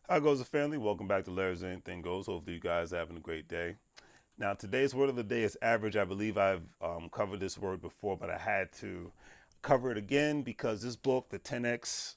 How goes the family? Welcome back to Larry's Anything Goes. Hopefully, you guys are having a great day. Now, today's word of the day is average. I believe I've covered this word before, but I had to cover it again because this book, the 10x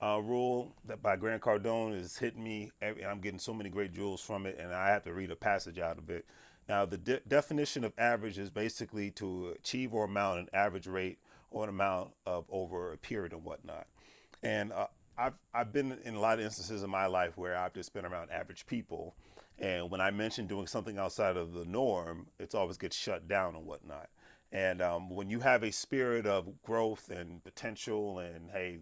rule, that by Grant Cardone, is hitting me. I'm getting so many great jewels from it, and I have to read a passage out of it. Now, the definition of average is basically to achieve or amount an average rate or an amount of over a period and whatnot. And I've been in a lot of instances in my life where I've just been around average people, and when I mention doing something outside of the norm, it's always gets shut down and whatnot. And when you have a spirit of growth and potential, and hey,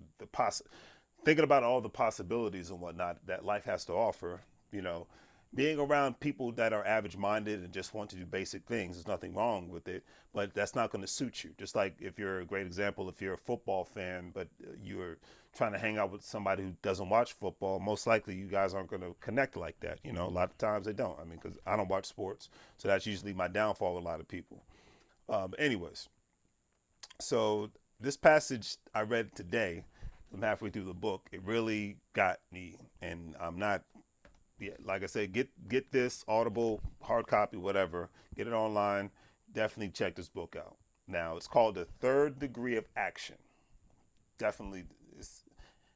thinking about all the possibilities and whatnot that life has to offer, you know, being around people that are average minded and just want to do basic things, there's nothing wrong with it, but that's not going to suit you. Just like if you're a great example, if you're a football fan, but you're trying to hang out with somebody who doesn't watch football, most likely you guys aren't going to connect like that. You know, a lot of times they don't. I mean, because I don't watch sports, so that's usually my downfall with a lot of people. Anyways, so this passage I read today, I'm halfway through the book. It really got me, and I'm not. Yeah, like I said, get this Audible, hard copy, whatever. Get it online. Definitely check this book out. Now it's called The Third Degree of Action. Definitely,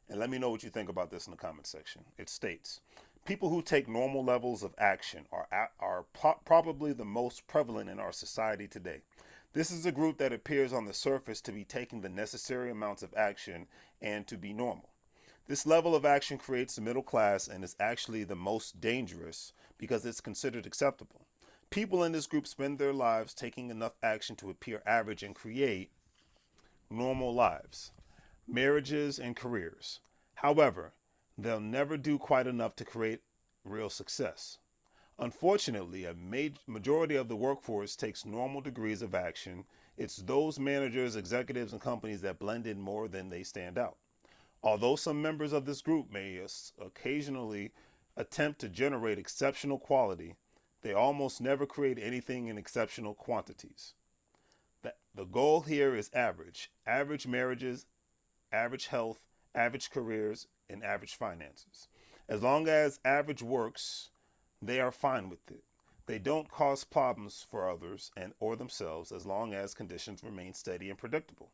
and let me know what you think about this in the comment section. It states, people who take normal levels of action are probably the most prevalent in our society today. This is a group that appears on the surface to be taking the necessary amounts of action and to be normal. This level of action creates the middle class and is actually the most dangerous because it's considered acceptable. People in this group spend their lives taking enough action to appear average and create normal lives, marriages, and careers. However, they'll never do quite enough to create real success. Unfortunately, a majority of the workforce takes normal degrees of action. It's those managers, executives, and companies that blend in more than they stand out. Although some members of this group may occasionally attempt to generate exceptional quality, they almost never create anything in exceptional quantities. The goal here is average marriages, average health, average careers, and average finances. As long as average works, they are fine with it. They don't cause problems for others and or themselves as long as conditions remain steady and predictable.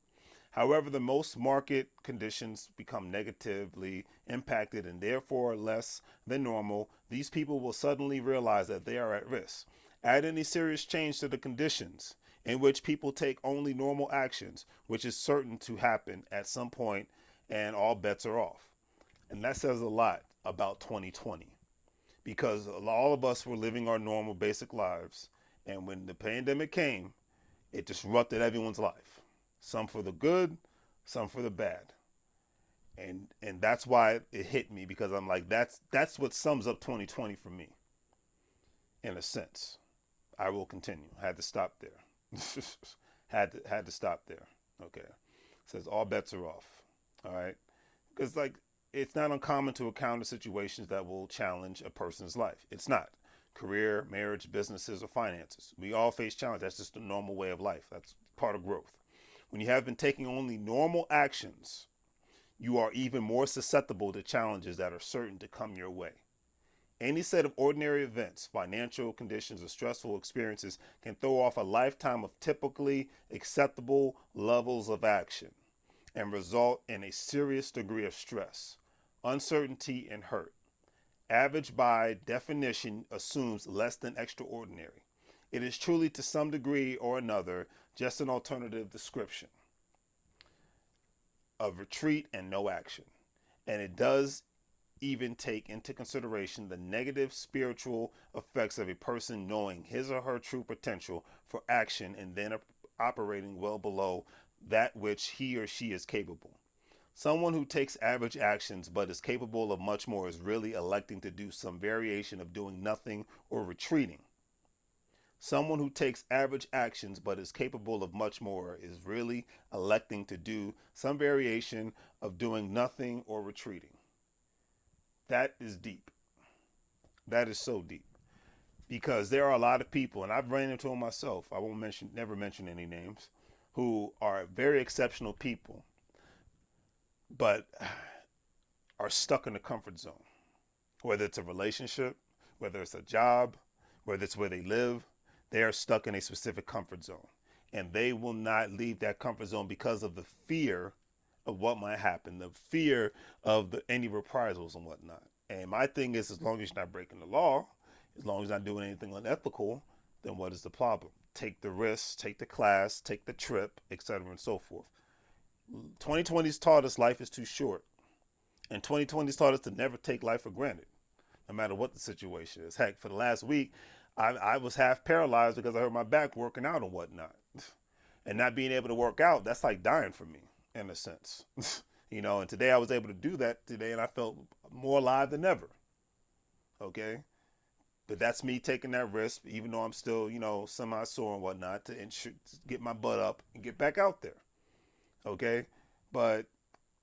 However, the most market conditions become negatively impacted and therefore less than normal, these people will suddenly realize that they are at risk. Add any serious change to the conditions in which people take only normal actions, which is certain to happen at some point, and all bets are off. And that says a lot about 2020 because all of us were living our normal basic lives. And when the pandemic came, it disrupted everyone's life. Some for the good, some for the bad. And that's why it hit me because I'm like that's what sums up 2020 for me in a sense. I will continue. I had to stop there. had to stop there. Okay. It says all bets are off. All right. Because like it's not uncommon to encounter situations that will challenge a person's life. It's not. Career, marriage, businesses, or finances. We all face challenges. That's just a normal way of life. That's part of growth. When you have been taking only normal actions, you are even more susceptible to challenges that are certain to come your way. Any set of ordinary events, financial conditions, or stressful experiences can throw off a lifetime of typically acceptable levels of action and result in a serious degree of stress, uncertainty, and hurt. Average, by definition, assumes less than extraordinary. It is truly, to some degree or another, just an alternative description of retreat and no action. And it does even take into consideration the negative spiritual effects of a person knowing his or her true potential for action and then operating well below that which he or she is capable. Someone who takes average actions but is capable of much more is really electing to do some variation of doing nothing or retreating. Someone who takes average actions but is capable of much more is really electing to do some variation of doing nothing or retreating. That is deep. That is so deep. Because there are a lot of people, and I've ran into them myself, I won't never mention any names, who are very exceptional people, but are stuck in the comfort zone. Whether it's a relationship, whether it's a job, whether it's where they live, they are stuck in a specific comfort zone. And they will not leave that comfort zone because of the fear of what might happen, the fear of any reprisals and whatnot. And my thing is, as long as you're not breaking the law, as long as you're not doing anything unethical, then what is the problem? Take the risks, take the class, take the trip, etc., and so forth. 2020's taught us life is too short. And 2020's taught us to never take life for granted, no matter what the situation is. Heck, for the last week, I was half paralyzed because I hurt my back working out and whatnot. And not being able to work out, that's like dying for me, in a sense. And today I was able to do that today, and I felt more alive than ever. Okay? But that's me taking that risk, even though I'm still, semi-sore and whatnot, to get my butt up and get back out there. Okay? But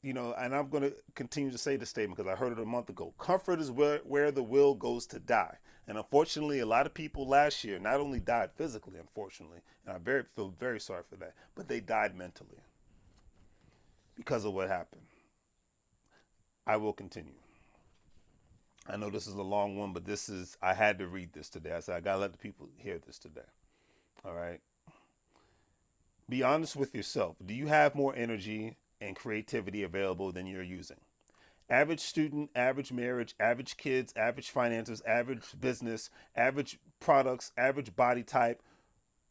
and I'm going to continue to say this statement because I heard it a month ago. Comfort is where the will goes to die. And unfortunately, a lot of people last year not only died physically, unfortunately, and I feel very sorry for that, but they died mentally because of what happened. I will continue. I know this is a long one, but I had to read this today. I said, I got to let the people hear this today. All right. Be honest with yourself. Do you have more energy and creativity available than you're using? Average student, average marriage, average kids, average finances, average business, average products, average body type.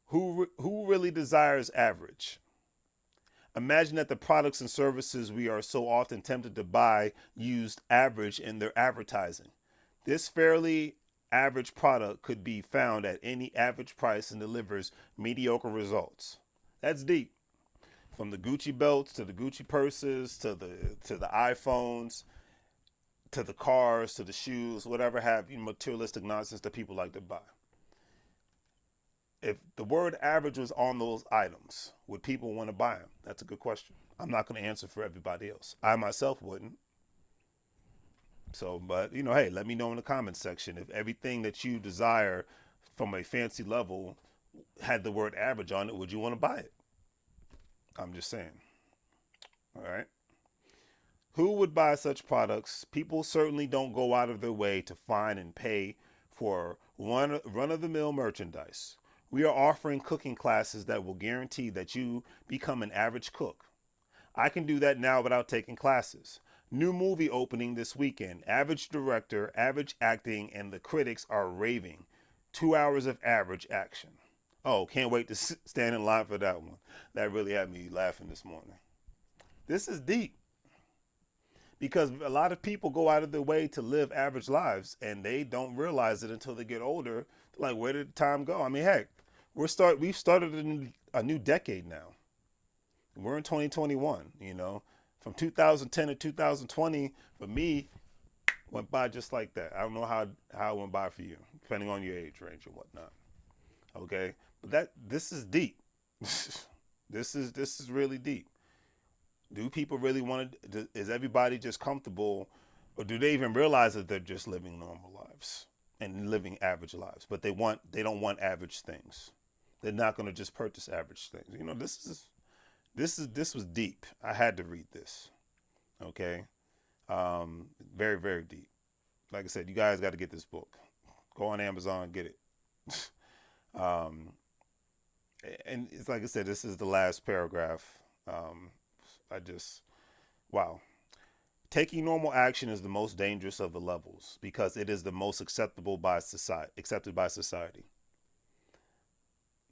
Who really desires average? Imagine that the products and services we are so often tempted to buy used average in their advertising. This fairly average product could be found at any average price and delivers mediocre results. That's deep. From the Gucci belts to the Gucci purses to the iPhones to the cars to the shoes, whatever have materialistic nonsense that people like to buy. If the word average was on those items, would people want to buy them? That's a good question. I'm not going to answer for everybody else. I myself wouldn't. So, but hey, let me know in the comments section if everything that you desire from a fancy level had the word average on it, would you want to buy it? I'm just saying. All right. Who would buy such products? People certainly don't go out of their way to find and pay for run-of-the-mill merchandise. We are offering cooking classes that will guarantee that you become an average cook. I can do that now without taking classes. New movie opening this weekend. Average director, average acting, and the critics are raving. 2 hours of average action. Oh, can't wait to stand in line for that one. That really had me laughing this morning. This is deep. Because a lot of people go out of their way to live average lives and they don't realize it until they get older. Like, where did time go? I mean, heck, we've started a new decade now. We're in 2021, From 2010 to 2020, for me, went by just like that. I don't know how it went by for you, depending on your age range and whatnot. Okay? But this is deep. This is really deep. Do people really want to? Is everybody just comfortable, or do they even realize that they're just living normal lives and living average lives? But they don't want average things. They're not going to just purchase average things. This was deep. I had to read this. Okay, very very deep. Like I said, you guys got to get this book. Go on Amazon, get it. And it's like I said, this is the last paragraph. Wow. Taking normal action is the most dangerous of the levels because it is the most accepted by society.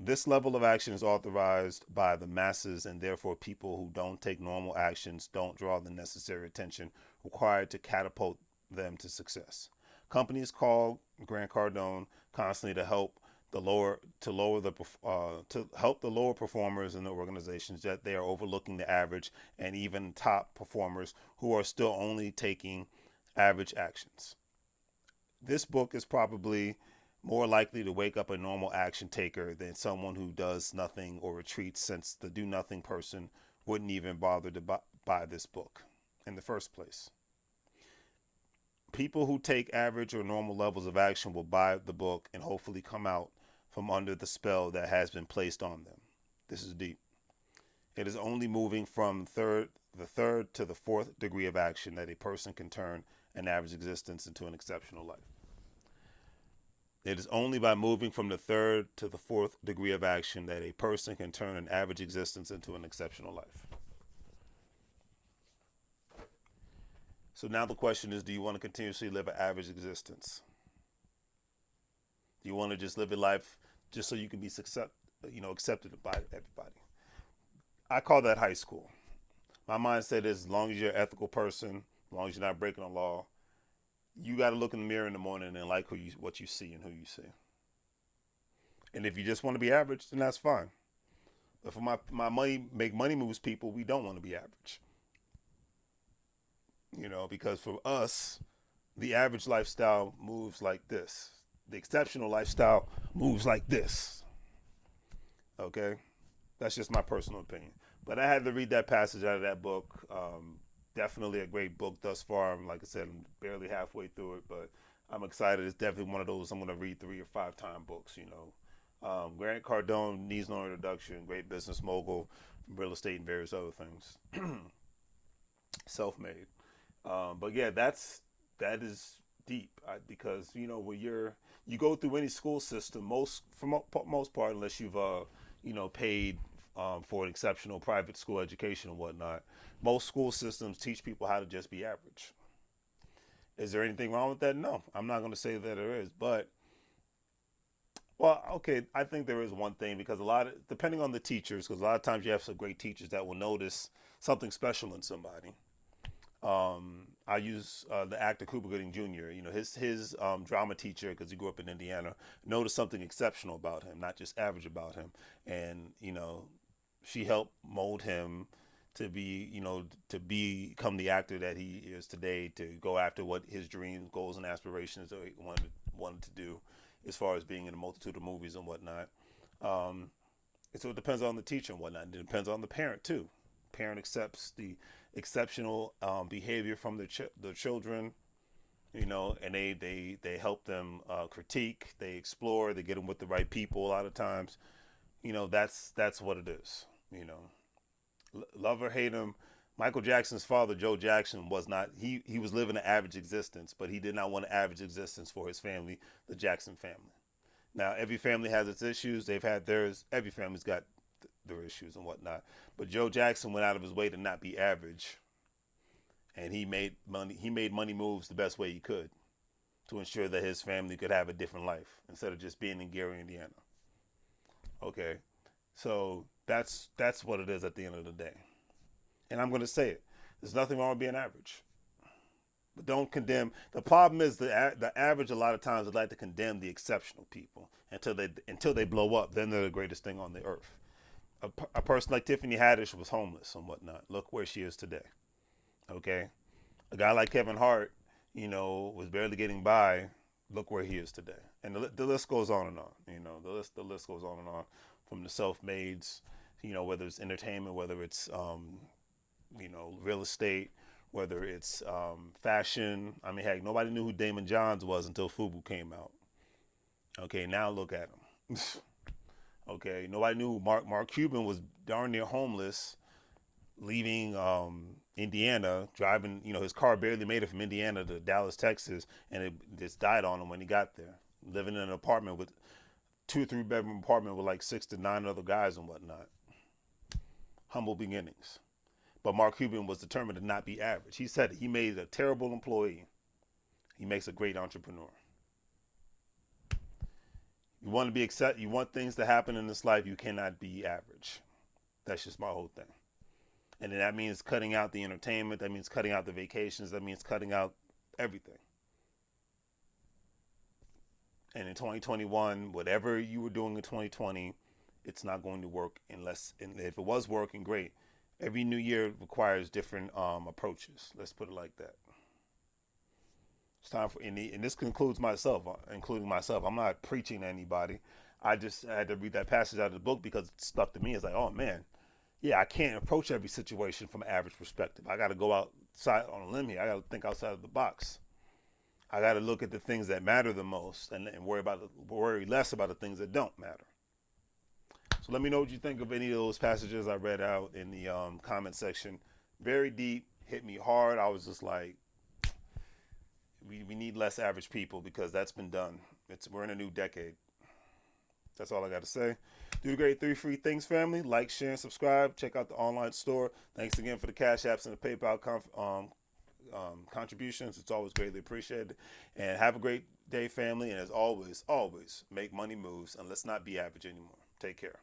This level of action is authorized by the masses, and therefore people who don't take normal actions don't draw the necessary attention required to catapult them to success. Companies call Grant Cardone constantly to help help the lower performers in the organizations that they are overlooking the average and even top performers who are still only taking average actions. This book is probably more likely to wake up a normal action taker than someone who does nothing or retreats, since the do nothing person wouldn't even bother to buy this book in the first place. People who take average or normal levels of action will buy the book and hopefully come out from under the spell that has been placed on them. This is deep. It is only moving from third the third to the fourth degree of action that a person can turn an average existence into an exceptional life. It is only by moving from the third to the fourth degree of action that a person can turn an average existence into an exceptional life. So now the question is, do you want to continuously live an average existence? Do you want to just live a life just so you can be accepted by everybody? I call that high school. My mindset is, as long as you're an ethical person, as long as you're not breaking the law, you got to look in the mirror in the morning and like what you see and who you see. And if you just want to be average, then that's fine. But for my money moves people, we don't want to be average. Because for us, the average lifestyle moves like this. The exceptional lifestyle moves like this. Okay? That's just my personal opinion. But I had to read that passage out of that book. Definitely a great book thus far. Like I said, I'm barely halfway through it, but I'm excited. It's definitely one of those I'm going to read 3 or 5 time books, Grant Cardone needs no introduction, great business mogul from real estate and various other things. Self-made. But yeah, that is deep because when you go through any school system, for most part, unless you've paid for an exceptional private school education and whatnot, most school systems teach people how to just be average. Is there anything wrong with that? No, I'm not going to say that there is, but well, okay, I think there is one thing because depending on the teachers, because a lot of times you have some great teachers that will notice something special in somebody. I use the actor Cuba Gooding Jr. His drama teacher, because he grew up in Indiana, noticed something exceptional about him, not just average about him, and she helped mold him to become the actor that he is today, to go after what his dreams, goals, and aspirations that he wanted to do, as far as being in a multitude of movies and whatnot. And so it depends on the teacher and whatnot. It depends on the parent too. Parent accepts the exceptional behavior from their children, and they help them critique, they explore, they get them with the right people. A lot of times, that's what it is. Love or hate him, Michael Jackson's father, Joe Jackson, was not he was living an average existence, but he did not want an average existence for his family, the Jackson family. Now, every family has its issues. They've had theirs. Every family's got their issues and whatnot. But Joe Jackson went out of his way to not be average, and he made money. He made money moves the best way he could to ensure that his family could have a different life instead of just being in Gary, Indiana. Okay, so that's what it is at the end of the day. And I'm going to say it. There's nothing wrong with being average. But don't condemn. The problem is the average a lot of times would like to condemn the exceptional people until they blow up. Then they're the greatest thing on the earth. A person like Tiffany Haddish was homeless and whatnot. Look where she is today. Okay, a guy like Kevin Hart, was barely getting by. Look where he is today. And the list goes on and on. The list goes on and on, from the self-mades, whether it's entertainment, whether it's real estate, whether it's fashion. I mean, heck, nobody knew who Damon Johns was until FUBU came out. Okay, now look at him. Okay, nobody knew who Mark Cuban was, darn near homeless, leaving Indiana, driving, his car barely made it from Indiana to Dallas, Texas, and it just died on him when he got there. Living in an apartment with 2 or 3 bedroom apartment with like 6 to 9 other guys and whatnot. Humble beginnings. But Mark Cuban was determined to not be average. He said he made a terrible employee. He makes a great entrepreneur. You want things to happen in this life, you cannot be average. That's just my whole thing. And then that means cutting out the entertainment, that means cutting out the vacations, that means cutting out everything. And in 2021, whatever you were doing in 2020, it's not going to work and if it was working, great. Every new year requires different approaches. Let's put it like that. It's time for, and this including myself. I'm not preaching to anybody. I just had to read that passage out of the book because it stuck to me. It's like, oh man, yeah, I can't approach every situation from an average perspective. I got to go outside on a limb here. I got to think outside of the box. I got to look at the things that matter the most and worry less about the things that don't matter. So let me know what you think of any of those passages I read out in the comment section. very deep, hit me hard. I was just like, we need less average people because that's been done. We're in a new decade. That's all I got to say. Do the great three free things, family. Like, share, and subscribe. Check out the online store. Thanks again for the Cash Apps and the PayPal contributions. It's always greatly appreciated. And have a great day, family. And as always, always make money moves. And let's not be average anymore. Take care.